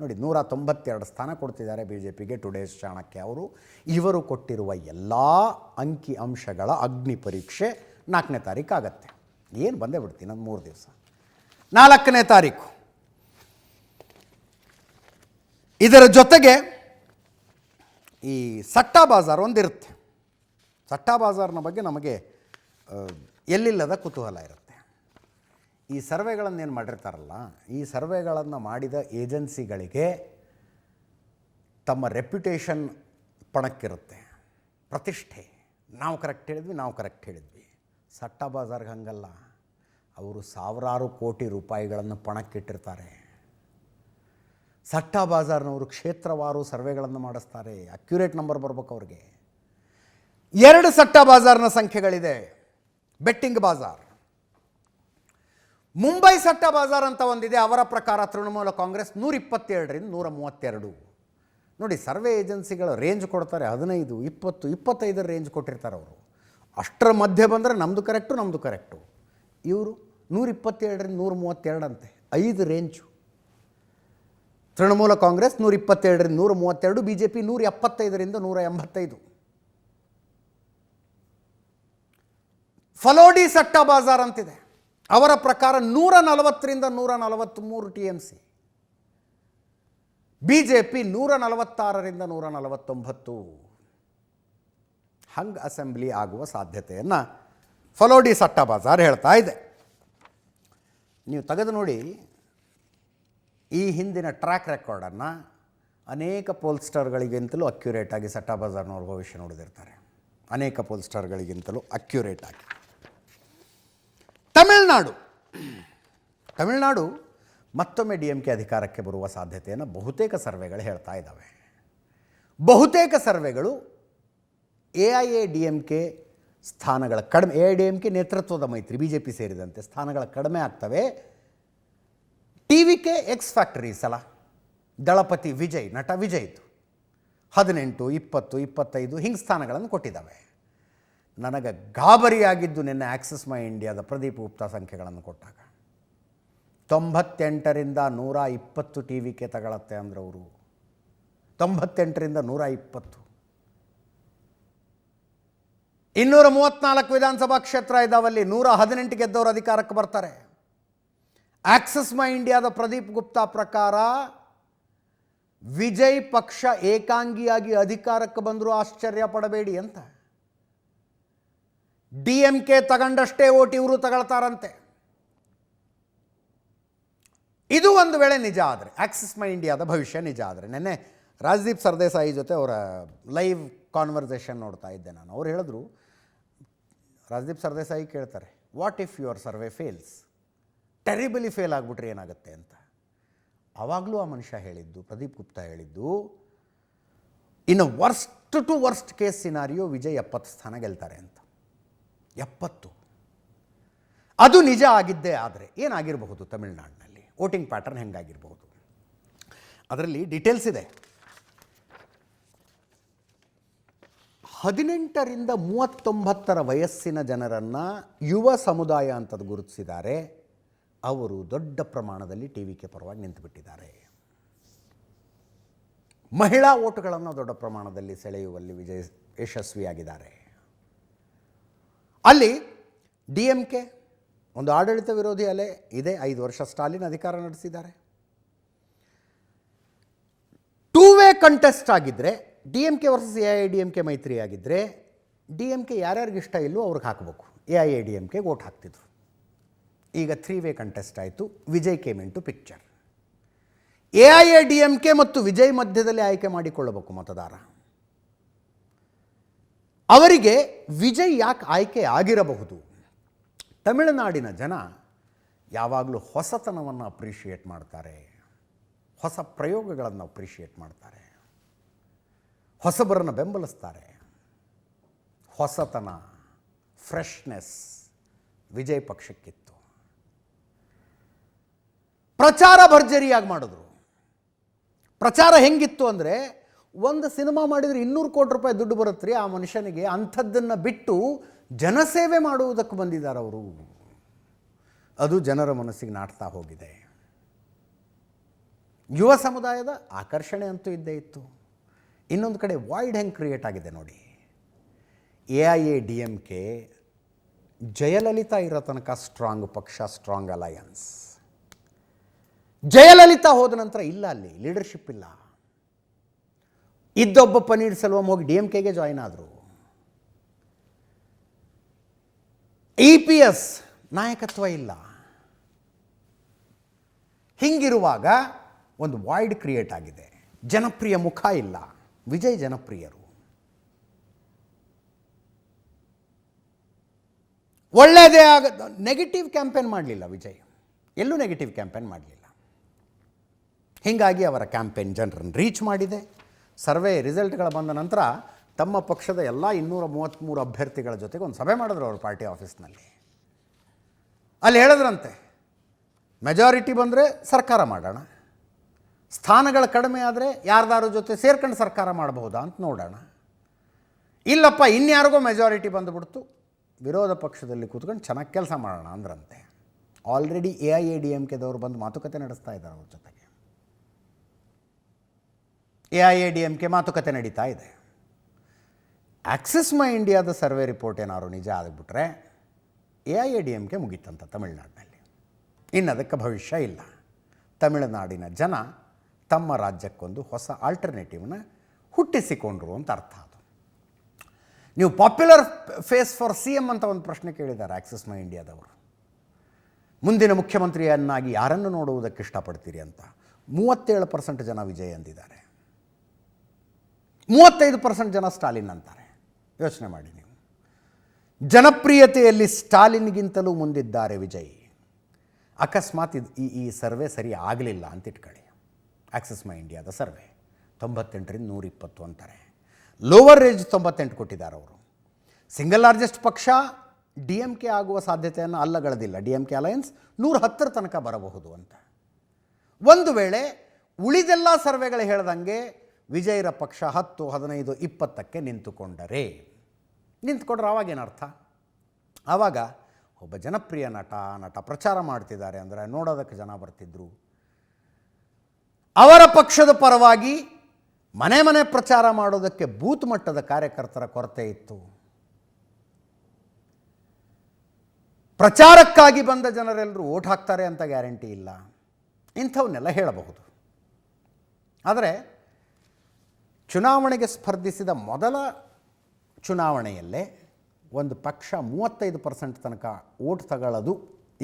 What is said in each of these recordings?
ನೋಡಿ 192 ಸ್ಥಾನ ಕೊಡ್ತಿದ್ದಾರೆ ಬಿ ಜೆ ಪಿಗೆ ಟುಡೇಸ್ ಚಾಣಕ್ಯ ಅವರು. ಇವರು ಕೊಟ್ಟಿರುವ ಎಲ್ಲ ಅಂಕಿ ಅಂಶಗಳ ಅಗ್ನಿ ಪರೀಕ್ಷೆ 4ನೇ ತಾರೀಕು ಆಗತ್ತೆ. ಏನು ಬಂದೇ ಬಿಡ್ತೀನಿ ನಾನು 3 ದಿವಸ. 4ನೇ ತಾರೀಕು ಇದರ ಜೊತೆಗೆ ಈ ಸಟ್ಟಾ ಬಾಜಾರ್ ಒಂದಿರುತ್ತೆ. ಸಟ್ಟಾ ಬಾಜಾರ್ನ ಬಗ್ಗೆ ನಮಗೆ ಎಲ್ಲಿಲ್ಲದ ಕುತೂಹಲ ಇರುತ್ತೆ. ಈ ಸರ್ವೆಗಳನ್ನೇನು ಮಾಡಿರ್ತಾರಲ್ಲ, ಈ ಸರ್ವೆಗಳನ್ನು ಮಾಡಿದ ಏಜೆನ್ಸಿಗಳಿಗೆ ತಮ್ಮ ರೆಪ್ಯುಟೇಷನ್ ಪಣಕ್ಕಿರುತ್ತೆ, ಪ್ರತಿಷ್ಠೆ. ನಾವು ಕರೆಕ್ಟ್ ಹೇಳಿದ್ವಿ. ಸಟ್ಟಾ ಬಾಜಾರ್ಗೆ ಹಂಗಲ್ಲ. ಅವರು ಸಾವಿರಾರು ಕೋಟಿ ರೂಪಾಯಿಗಳನ್ನು ಪಣಕ್ಕಿಟ್ಟಿರ್ತಾರೆ. ಸಟ್ಟಾ ಬಾಜಾರ್ನವರು ಕ್ಷೇತ್ರವಾರು ಸರ್ವೆಗಳನ್ನು ಮಾಡಿಸ್ತಾರೆ. ಅಕ್ಯುರೇಟ್ ನಂಬರ್ ಬರ್ಬೇಕು ಅವ್ರಿಗೆ. 2 ಸಟ್ಟಾ ಬಾಜಾರ್ನ ಸಂಖ್ಯೆಗಳಿದೆ. ಬೆಟ್ಟಿಂಗ್ ಬಾಜಾರ್, ಮುಂಬೈ ಸಟ್ಟಾ ಬಾಜಾರ್ ಅಂತ ಒಂದಿದೆ. ಅವರ ಪ್ರಕಾರ ತೃಣಮೂಲ ಕಾಂಗ್ರೆಸ್ 127ರಿಂದ 132. ನೋಡಿ, ಸರ್ವೆ ಏಜೆನ್ಸಿಗಳ ರೇಂಜ್ ಕೊಡ್ತಾರೆ 15, 20, 25 ರೇಂಜ್ ಕೊಟ್ಟಿರ್ತಾರೆ ಅವರು. ಅಷ್ಟರ ಮಧ್ಯೆ ಬಂದರೆ ನಮ್ಮದು ಕರೆಕ್ಟು. ಇವರು 127ರಿಂದ 132 ಅಂತೆ, 5 ರೇಂಜು. ತೃಣಮೂಲ ಕಾಂಗ್ರೆಸ್ 127ರಿಂದ 132, ಬಿ ಜೆ ಪಿ 175ರಿಂದ 185. ಫಲೋಡಿ ಸಟ್ಟಾ ಬಾಜಾರ್ ಅಂತಿದೆ. ಅವರ ಪ್ರಕಾರ 140ರಿಂದ 143 TMC. ಬಿ ಜೆ ಪಿ 146ರಿಂದ 149. ಹಂಗೆ ಅಸೆಂಬ್ಲಿ ಆಗುವ ಸಾಧ್ಯತೆಯನ್ನು ಫಲೋಡಿ ಸಟ್ಟಾ ಬಾಜಾರ್ ಹೇಳ್ತಾ ಇದೆ. ನೀವು ತೆಗೆದು ನೋಡಿ ಈ ಹಿಂದಿನ ಟ್ರ್ಯಾಕ್ ರೆಕಾರ್ಡನ್ನು. ಅನೇಕ ಪೋಲ್ಸ್ಟರ್ಗಳಿಗಿಂತಲೂ ಅಕ್ಯುರೇಟಾಗಿ ಸಟ್ಟಾ ಬಾಜಾರ್ನವ್ರ ಭವಿಷ್ಯ ನೋಡಿದಿರ್ತಾರೆ. ಅನೇಕ ಪೋಲ್ಸ್ಟರ್ಗಳಿಗಿಂತಲೂ ಅಕ್ಯುರೇಟಾಗಿ. ತಮಿಳುನಾಡು ಮತ್ತೊಮ್ಮೆ DMK ಅಧಿಕಾರಕ್ಕೆ ಬರುವ ಸಾಧ್ಯತೆಯನ್ನು ಬಹುತೇಕ ಸರ್ವೆಗಳು ಹೇಳ್ತಾ ಇದ್ದಾವೆ. ಬಹುತೇಕ ಸರ್ವೆಗಳು AIADMK ಸ್ಥಾನಗಳ ಕಡಿಮೆ, AIADMK ನೇತೃತ್ವದ ಮೈತ್ರಿ ಬಿ ಜೆ ಪಿ ಸೇರಿದಂತೆ ಸ್ಥಾನಗಳ ಕಡಿಮೆ ಆಗ್ತವೆ. TVK ಎಕ್ಸ್ ಫ್ಯಾಕ್ಟರಿ ಸಲ ದಳಪತಿ ವಿಜಯ್, ನಟ ವಿಜಯ್ದು 18, 20, 25 ಹಿಂಗೆ ಸ್ಥಾನಗಳನ್ನು ಕೊಟ್ಟಿದ್ದಾವೆ. ನನಗೆ ಗಾಬರಿಯಾಗಿದ್ದು ನಿನ್ನೆ ಆಕ್ಸಿಸ್ ಮೈ ಇಂಡಿಯಾದ ಪ್ರದೀಪ್ ಗುಪ್ತಾ ಸಂಖ್ಯೆಗಳನ್ನು ಕೊಟ್ಟಾಗ 98ರಿಂದ 120 TVK ತಗೊಳತ್ತೆ ಅಂದ್ರೆ ಅವರು. 98ರಿಂದ 120. 234 ವಿಧಾನಸಭಾ ಕ್ಷೇತ್ರ ಇದ್ದಾವಲ್ಲಿ 118 ಗೆದ್ದವರು ಅಧಿಕಾರಕ್ಕೆ ಬರ್ತಾರೆ. ಆಕ್ಸಿಸ್ ಮೈ ಇಂಡಿಯಾದ ಪ್ರದೀಪ್ ಗುಪ್ತಾ ಪ್ರಕಾರ ವಿಜಯ್ ಪಕ್ಷ ಏಕಾಂಗಿಯಾಗಿ ಅಧಿಕಾರಕ್ಕೆ ಬಂದರೂ ಆಶ್ಚರ್ಯ ಪಡಬೇಡಿ ಅಂತ. DMK ತಗೊಂಡಷ್ಟೇ ಓಟ್ ಇವರು ತಗೊಳ್ತಾರಂತೆ. ಇದು ಒಂದು ವೇಳೆ ನಿಜ ಆದರೆ, ಆಕ್ಸಿಸ್ ಮೈ ಇಂಡಿಯಾದ ಭವಿಷ್ಯ ನಿಜ ಆದರೆ. ನೆನ್ನೆ ರಾಜದೀಪ್ ಸರ್ದೇಸಾಯಿ ಜೊತೆ ಅವರ ಲೈವ್ ಕಾನ್ವರ್ಸೇಷನ್ ನೋಡ್ತಾ ಇದ್ದೆ ನಾನು. ಅವ್ರು ಹೇಳಿದ್ರು, ರಾಜದೀಪ್ ಸರ್ದೇಸಾಯಿ ಕೇಳ್ತಾರೆ, what if your survey fails, terribly fail ಆಗಿಬಿಟ್ರೆ ಏನಾಗುತ್ತೆ ಅಂತ. ಆವಾಗಲೂ ಆ ಮನುಷ್ಯ ಹೇಳಿದ್ದು, ಪ್ರದೀಪ್ ಗುಪ್ತಾ ಹೇಳಿದ್ದು, ಇನ್ನು worst to worst case scenario Vijay 70 ಸ್ಥಾನ ಗೆಲ್ತಾರೆ ಅಂತ. 70. ಅದು ನಿಜ ಆಗಿದ್ದೇ ಆದರೆ ಏನಾಗಿರಬಹುದು ತಮಿಳುನಾಡಿನಲ್ಲಿ, ವೋಟಿಂಗ್ ಪ್ಯಾಟರ್ನ್ ಹೆಂಗಾಗಿರಬಹುದು ಅದರಲ್ಲಿ ಡೀಟೇಲ್ಸ್ ಇದೆ. 18ರಿಂದ 39 ವಯಸ್ಸಿನ ಜನರನ್ನು ಯುವ ಸಮುದಾಯ ಅಂತದ್ದು ಗುರುತಿಸಿದ್ದಾರೆ. ಅವರು ದೊಡ್ಡ ಪ್ರಮಾಣದಲ್ಲಿ TVK ಪರವಾಗಿ ನಿಂತುಬಿಟ್ಟಿದ್ದಾರೆ. ಮಹಿಳಾ ಓಟುಗಳನ್ನು ದೊಡ್ಡ ಪ್ರಮಾಣದಲ್ಲಿ ಸೆಳೆಯುವಲ್ಲಿ ಯಶಸ್ವಿಯಾಗಿದ್ದಾರೆ. ಅಲ್ಲಿ DMK ಒಂದು ಆಡಳಿತ ವಿರೋಧಿ ಅಲೆ ಇದೆ. 5 ವರ್ಷ ಸ್ಟಾಲಿನ್ ಅಧಿಕಾರ ನಡೆಸಿದ್ದಾರೆ. 2 ವೇ ಕಂಟೆಸ್ಟ್ ಆಗಿದ್ದರೆ, DMK ವರ್ಸಸ್ AIADMK ಮೈತ್ರಿ ಆಗಿದ್ದರೆ, DMK ಯಾರ್ಯಾರಿಗೆ ಇಷ್ಟ ಇಲ್ಲೋ ಅವ್ರಿಗೆ ಹಾಕಬೇಕು, AIADMK ವೋಟ್ ಹಾಕ್ತಿದ್ರು. ಈಗ 3 ವೇ ಕಂಟೆಸ್ಟ್ ಆಯಿತು. Vijay came into picture. AIADMK ಮತ್ತು ವಿಜಯ್ ಮಧ್ಯದಲ್ಲಿ ಆಯ್ಕೆ ಮಾಡಿಕೊಳ್ಳಬೇಕು ಮತದಾರ. ಅವರಿಗೆ ವಿಜಯ್ ಯಾಕೆ ಆಯ್ಕೆ ಆಗಿರಬಹುದು? ತಮಿಳುನಾಡಿನ ಜನ ಯಾವಾಗಲೂ ಹೊಸತನವನ್ನು ಅಪ್ರಿಷಿಯೇಟ್ ಮಾಡ್ತಾರೆ, ಹೊಸ ಪ್ರಯೋಗಗಳನ್ನು ಅಪ್ರಿಷಿಯೇಟ್ ಮಾಡ್ತಾರೆ, ಹೊಸಬರನ್ನು ಬೆಂಬಲಿಸ್ತಾರೆ. ಹೊಸತನ, ಫ್ರೆಶ್ನೆಸ್ ವಿಜಯ್ ಪಕ್ಷಕ್ಕಿತ್ತು. ಪ್ರಚಾರ ಭರ್ಜರಿಯಾಗಿ ಮಾಡಿದ್ರು. ಪ್ರಚಾರ ಹೆಂಗಿತ್ತು ಅಂದರೆ, ಒಂದು ಸಿನಿಮಾ ಮಾಡಿದರೆ 200 ಕೋಟಿ ರೂಪಾಯಿ ದುಡ್ಡು ಬರುತ್ತೆ ರೀ ಆ ಮನುಷ್ಯನಿಗೆ. ಅಂಥದ್ದನ್ನು ಬಿಟ್ಟು ಜನಸೇವೆ ಮಾಡುವುದಕ್ಕೆ ಬಂದಿದ್ದಾರೆ ಅವರು. ಅದು ಜನರ ಮನಸ್ಸಿಗೆ ನಾಟ್ತಾ ಹೋಗಿದೆ. ಯುವ ಸಮುದಾಯದ ಆಕರ್ಷಣೆ ಅಂತೂ ಇದ್ದೇ ಇತ್ತು. ಇನ್ನೊಂದು ಕಡೆ ವಾಯ್ಡ್ ಹೆಂಗೆ ಕ್ರಿಯೇಟ್ ಆಗಿದೆ ನೋಡಿ. AIADMK ಜಯಲಲಿತಾ ಇರೋ ತನಕ ಸ್ಟ್ರಾಂಗ್ ಪಕ್ಷ, ಸ್ಟ್ರಾಂಗ್ ಅಲಯನ್ಸ್. ಜಯಲಲಿತಾ ಹೋದ ನಂತರ ಇಲ್ಲ, ಅಲ್ಲಿ ಲೀಡರ್ಶಿಪ್ ಇಲ್ಲ. ಇದ್ದೊಬ್ಬ ಪನ್ನೀರ್ಸೆಲ್ವಂ ಹೋಗಿ DMKಗೆ ಜಾಯಿನ್ ಆದರು. EPS ನಾಯಕತ್ವ ಇಲ್ಲ. ಹಿಂಗಿರುವಾಗ ಒಂದು ವಾಯ್ಡ್ ಕ್ರಿಯೇಟ್ ಆಗಿದೆ. ಜನಪ್ರಿಯ ಮುಖ ಇಲ್ಲ. ವಿಜಯ್ ಜನಪ್ರಿಯರು. ಒಳ್ಳೆಯದೇ ನೆಗೆಟಿವ್ ಕ್ಯಾಂಪೇನ್ ಮಾಡಲಿಲ್ಲ ವಿಜಯ್, ಎಲ್ಲೂ ನೆಗೆಟಿವ್ ಕ್ಯಾಂಪೇನ್ ಮಾಡಲಿಲ್ಲ. ಹೀಗಾಗಿ ಅವರ ಕ್ಯಾಂಪೇನ್ ಜನರನ್ನು ರೀಚ್ ಮಾಡಿದೆ. ಸರ್ವೆ ರಿಸಲ್ಟ್ಗಳು ಬಂದ ನಂತರ ತಮ್ಮ ಪಕ್ಷದ ಎಲ್ಲ 233 ಅಭ್ಯರ್ಥಿಗಳ ಜೊತೆಗೆ ಒಂದು ಸಭೆ ಮಾಡಿದ್ರು ಅವರು ಪಾರ್ಟಿ ಆಫೀಸ್ನಲ್ಲಿ. ಅಲ್ಲಿ ಹೇಳಿದ್ರಂತೆ, ಮೆಜಾರಿಟಿ ಬಂದರೆ ಸರ್ಕಾರ ಮಾಡೋಣ, ಸ್ಥಾನಗಳು ಕಡಿಮೆ ಆದರೆ ಯಾರ್ದಾರ ಜೊತೆ ಸೇರ್ಕೊಂಡು ಸರ್ಕಾರ ಮಾಡಬಹುದಾ ಅಂತ ನೋಡೋಣ, ಇಲ್ಲಪ್ಪ ಇನ್ಯಾರಿಗೋ ಮೆಜಾರಿಟಿ ಬಂದುಬಿಡ್ತು, ವಿರೋಧ ಪಕ್ಷದಲ್ಲಿ ಕೂತ್ಕೊಂಡು ಚೆನ್ನಾಗಿ ಕೆಲಸ ಮಾಡೋಣ ಅಂದ್ರಂತೆ. ಆಲ್ರೆಡಿ AIADMKದವರು ಬಂದು ಮಾತುಕತೆ ನಡೆಸ್ತಾ ಇದ್ದಾರೆ ಅವ್ರ ಜೊತೆಗೆ. AIADMK ಮಾತುಕತೆ ನಡೀತಾ ಇದೆ. ಆಕ್ಸಿಸ್ ಮೈ ಇಂಡಿಯಾದ ಸರ್ವೆ ರಿಪೋರ್ಟ್ ಏನಾದ್ರು ನಿಜ ಆಗಿಬಿಟ್ರೆ AIADMK ಮುಗೀತಂತ ತಮಿಳುನಾಡಿನಲ್ಲಿ. ಇನ್ನು ಅದಕ್ಕೆ ಭವಿಷ್ಯ ಇಲ್ಲ. ತಮಿಳುನಾಡಿನ ಜನ ತಮ್ಮ ರಾಜ್ಯಕ್ಕೊಂದು ಹೊಸ ಆಲ್ಟರ್ನೇಟಿವ್ನ ಹುಟ್ಟಿಸಿಕೊಂಡ್ರು ಅಂತ ಅರ್ಥ. ಅದು ನೀವು ಪಾಪ್ಯುಲರ್ ಫೇಸ್ ಫಾರ್ CM ಅಂತ ಒಂದು ಪ್ರಶ್ನೆ ಕೇಳಿದ್ದಾರೆ ಆಕ್ಸಿಸ್ ಮೈ ಇಂಡಿಯಾದವರು. ಮುಂದಿನ ಮುಖ್ಯಮಂತ್ರಿಯನ್ನಾಗಿ ಯಾರನ್ನು ನೋಡುವುದಕ್ಕೆ ಇಷ್ಟಪಡ್ತೀರಿ ಅಂತ. 37% ಜನ ವಿಜಯ್ ಅಂದಿದ್ದಾರೆ, 35% ಜನ ಸ್ಟಾಲಿನ್ ಅಂತಾರೆ. ಯೋಚನೆ ಮಾಡಿ ನೀವು. ಜನಪ್ರಿಯತೆಯಲ್ಲಿ ಸ್ಟಾಲಿನ್ಗಿಂತಲೂ ಮುಂದಿದ್ದಾರೆ ವಿಜಯ್. ಅಕಸ್ಮಾತ್ ಈ ಸರ್ವೆ ಸರಿ ಆಗಲಿಲ್ಲ ಅಂತ ಇಟ್ಕೊಳ್ಳಿ. ಆಕ್ಸಿಸ್ ಮೈ ಇಂಡಿಯಾದ ಸರ್ವೆ 98ರಿಂದ 120 ಅಂತಾರೆ. ಲೋವರ್ ರೇಂಜ್ 98 ಕೊಟ್ಟಿದ್ದಾರೆ ಅವರು. ಸಿಂಗಲ್ ಲಾರ್ಜೆಸ್ಟ್ ಪಕ್ಷ DMK ಆಗುವ ಸಾಧ್ಯತೆಯನ್ನು ಅಲ್ಲಗಳೆದಿಲ್ಲ. DMK ಅಲಯನ್ಸ್ 110 ತನಕ ಬರಬಹುದು ಅಂತ. ಒಂದು ವೇಳೆ ಉಳಿದೆಲ್ಲ ಸರ್ವೆಗಳು ಹೇಳ್ದಂಗೆ ವಿಜಯರ ಪಕ್ಷ 10, 15, 20ಕ್ಕೆ ನಿಂತುಕೊಂಡ್ರೆ ಅವಾಗೇನರ್ಥ? ಆವಾಗ ಒಬ್ಬ ಜನಪ್ರಿಯ ನಟ ಪ್ರಚಾರ ಮಾಡ್ತಿದ್ದಾರೆ ಅಂದರೆ ನೋಡೋದಕ್ಕೆ ಜನ ಬರ್ತಿದ್ರು. ಅವರ ಪಕ್ಷದ ಪರವಾಗಿ ಮನೆ ಮನೆ ಪ್ರಚಾರ ಮಾಡೋದಕ್ಕೆ ಬೂತ್ ಮಟ್ಟದ ಕಾರ್ಯಕರ್ತರ ಕೊರತೆ ಇತ್ತು. ಪ್ರಚಾರಕ್ಕಾಗಿ ಬಂದ ಜನರೆಲ್ಲರೂ ಓಟ್ ಹಾಕ್ತಾರೆ ಅಂತ ಗ್ಯಾರಂಟಿ ಇಲ್ಲ. ಇಂಥವನ್ನೆಲ್ಲ ಹೇಳಬಹುದು. ಆದರೆ ಚುನಾವಣೆಗೆ ಸ್ಪರ್ಧಿಸಿದ ಮೊದಲ ಚುನಾವಣೆಯಲ್ಲೇ ಒಂದು ಪಕ್ಷ 35% ತನಕ ಓಟ್ ತಗೊಳ್ಳೋದು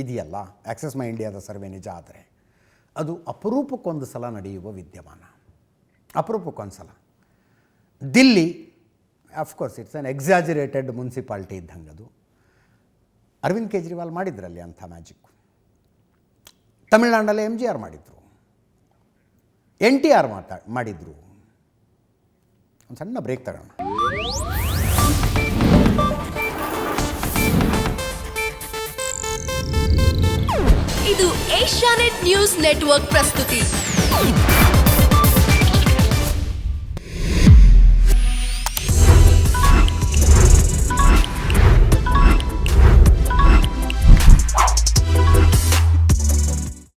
ಇದೆಯಲ್ಲ, ಆಕ್ಸಿಸ್ ಮೈ ಇಂಡಿಯಾದ ಸರ್ವೆ ನಿಜ ಆದರೆ ಅದು ಅಪರೂಪಕ್ಕೊಂದು ಸಲ ನಡೆಯುವ ವಿದ್ಯಮಾನ. ಅಪರೂಪಕ್ಕೊಂದು ಸಲ. Delhi of course it's on exaggerated municipality ಇದ್ದಂಗೆ ಅದು. ಅರವಿಂದ್ ಕೇಜ್ರಿವಾಲ್ ಮಾಡಿದ್ರಲ್ಲಿ ಅಂಥ ಮ್ಯಾಜಿಕ್ಕು. ತಮಿಳ್ನಾಡಲ್ಲಿ MGR ಮಾಡಿದರು, NTR ಮಾಡಿದರು. ಒಂದು ಸಣ್ಣ ಬ್ರೇಕ್ ತಗೋಣ. ಇದು ಏಷ್ಯಾನೆಟ್ ನ್ಯೂಸ್ ನೆಟ್ವರ್ಕ್ ಪ್ರಸ್ತುತಿ.